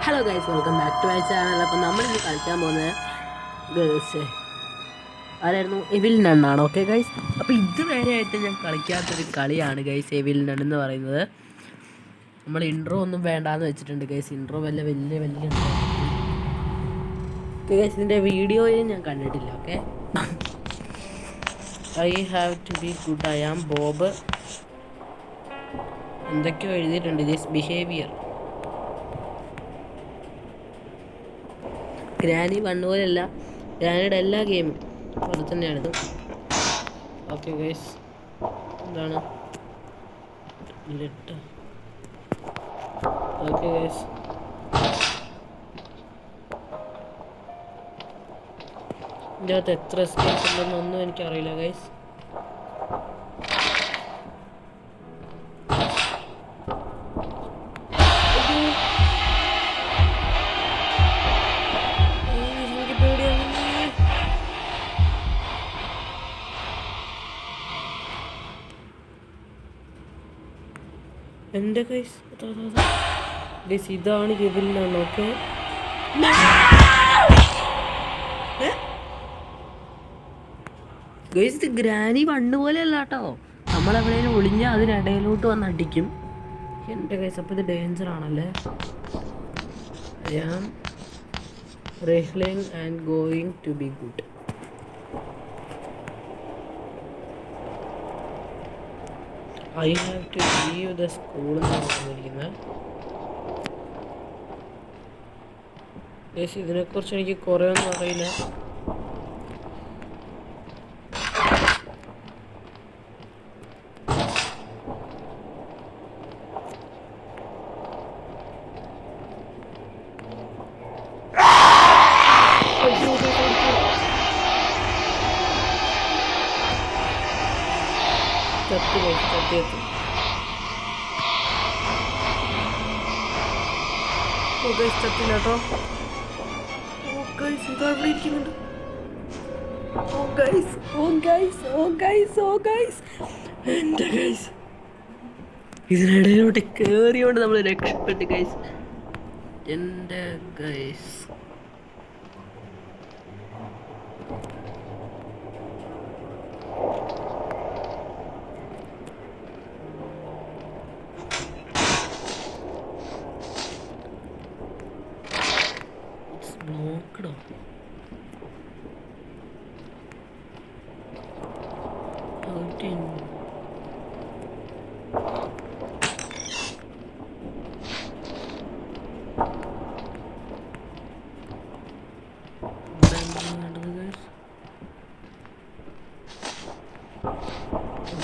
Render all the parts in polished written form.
Hello guys, welcome back to my channel. അപ്പം നമ്മളിന്ന് കളിക്കാൻ പോകുന്നത് ഗേൾസ് ആരായിരുന്നു, എവിൽ നണ്ണാണ്. ഓക്കെ ഗൈസ്, അപ്പോൾ ഇതുവരെയായിട്ട് ഞാൻ കളിക്കാത്തൊരു കളിയാണ് ഗൈസ് എവിൽ നൺ എന്ന് പറയുന്നത്. നമ്മൾ ഇൻട്രോ ഒന്നും വേണ്ടാന്ന് വെച്ചിട്ടുണ്ട് ഗൈസ്. ഇൻട്രോ വലിയ ഗൈസ് ഇതിൻ്റെ വീഡിയോയും ഞാൻ കണ്ടിട്ടില്ല. Okay, I have to be good, I am Bob എന്തൊക്കെയോ എഴുതിയിട്ടുണ്ട്. ദിസ് ബിഹേവിയർ ഗ്രാനി വണ്ണ പോലെയല്ല, ഗ്രാനിയുടെ എല്ലാ ഗെയിമും പോലെ തന്നെയാണിത്. ഓക്കെ ഗൈസ്, എന്താണ് ലെറ്റർ? ഓക്കെ ഗൈസ്, ഇതിൻ്റെ അകത്ത് എത്ര എസ്കേപ്പ് ഉണ്ടെന്നൊന്നും എനിക്കറിയില്ല ഗൈസ്. എൻ്റെ ഗൈസ് ഇതാണ് എവിൽ നൺ. ഓക്കെ ഗൈസ്, ഇത് ഗ്രാനി വണ്ണ് പോലെയല്ല കേട്ടോ. നമ്മളെവിടെയും ഒളിഞ്ഞാൽ അതിനിടയിലോട്ട് വന്ന് അടിക്കും. എൻ്റെ ഗൈസ്, അപ്പോൾ ഇത് ഡേഞ്ചർ ആണല്ലേ. I am reeling and going to be good. I have to leave the school എന്നാണ് പറഞ്ഞിരിക്കുന്നത്. ഇതിനെക്കുറിച്ച് എനിക്ക് കുറേ ഒന്നും അറിയില്ല. ചത്തില്ലാട്ടോ. ഇതവിടെ ഇരിക്കുന്നുണ്ട്. എൻ്റെ ഗൈസ്, ഇതിനിടയിലോട്ട് കയറിയോണ്ട് നമ്മൾ രക്ഷപ്പെട്ട് ഗൈസ്. എൻ്റെ ഗൈസ്, നോക്കടോ.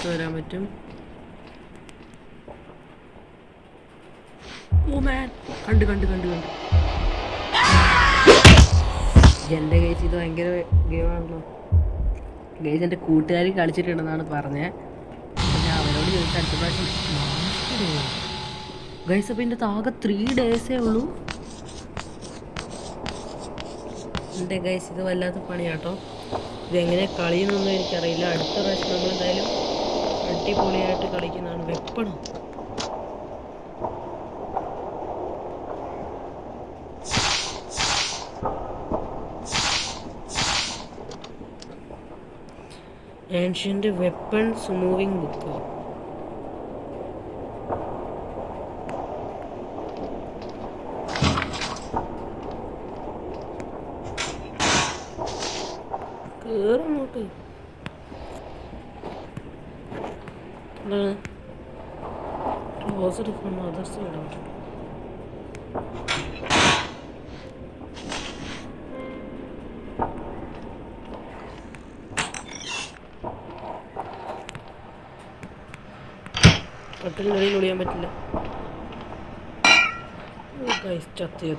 വരാൻ പറ്റും. ഓ മാൻ, കണ്ടു. എൻ്റെ ഗൈസ്, ഇത് ഭയങ്കര ഗെയിമാണല്ലോ ഗൈസ്. എൻ്റെ കൂട്ടുകാർ കളിച്ചിട്ടുണ്ടെന്നാണ് പറഞ്ഞത്. ഞാൻ അവരോട് ചോദിച്ചാൽ അടുത്ത പ്രാവശ്യം ഗൈസ്. അപ്പോൾ ഇതിൻ്റെ ആകെ 3 ഡേയ്സേ ഉള്ളൂ. എൻ്റെ ഗൈസ്, ഇത് വല്ലാത്ത പണിയാട്ടോ. ഇതെങ്ങനെ കളിയെന്നൊന്നും എനിക്കറിയില്ല. അടുത്ത പ്രാവശ്യം നമ്മളെന്തായാലും അടിപൊളിയായിട്ട് കളിക്കുന്നതാണ്. വെപ്പണം ഏൻഷ്യൻ്റ് വെപ്പൺസ് മൂവിങ് ബുക്ക്. കേറങ്ങോട്ട്. എന്താണ് ക്ലോസ്ഡ് ഫ്രം അതർ സൈഡ്? കട്ടിലിനിടയിൽ ഒളിയാൻ പറ്റില്ല. ചത്ത്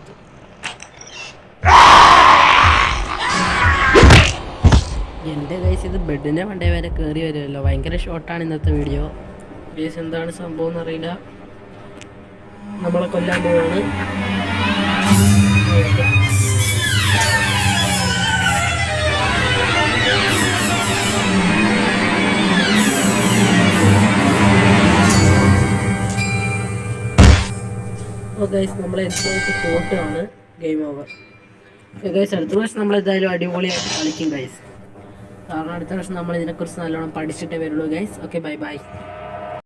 എൻ്റെ ഗൈസ്, ഇത് ബെഡിനെ മണ്ടേ വരെ കയറി വരുമല്ലോ. ഭയങ്കര ഷോർട്ടാണ് ഇന്നത്തെ വീഡിയോ ഗൈസ്. എന്താണ് സംഭവം എന്നറിയില്ല. നമ്മളെ കൊല്ലാൻ പോവാണ്. അപ്പോൾ ഗൈസ് നമ്മളെ എന്തോട്ട് തോട്ടാണ് ഗെയിം ഓവർ. ഗൈസ് അടുത്ത പ്രാവശ്യം നമ്മൾ എന്തായാലും അടിപൊളിയായിട്ട് കളിക്കും ഗൈസ്. കാരണം അടുത്ത പ്രാവശ്യം നമ്മൾ ഇതിനെക്കുറിച്ച് നല്ലോണം പഠിച്ചിട്ടേ വരുള്ളൂ ഗൈസ്. Okay bye bye.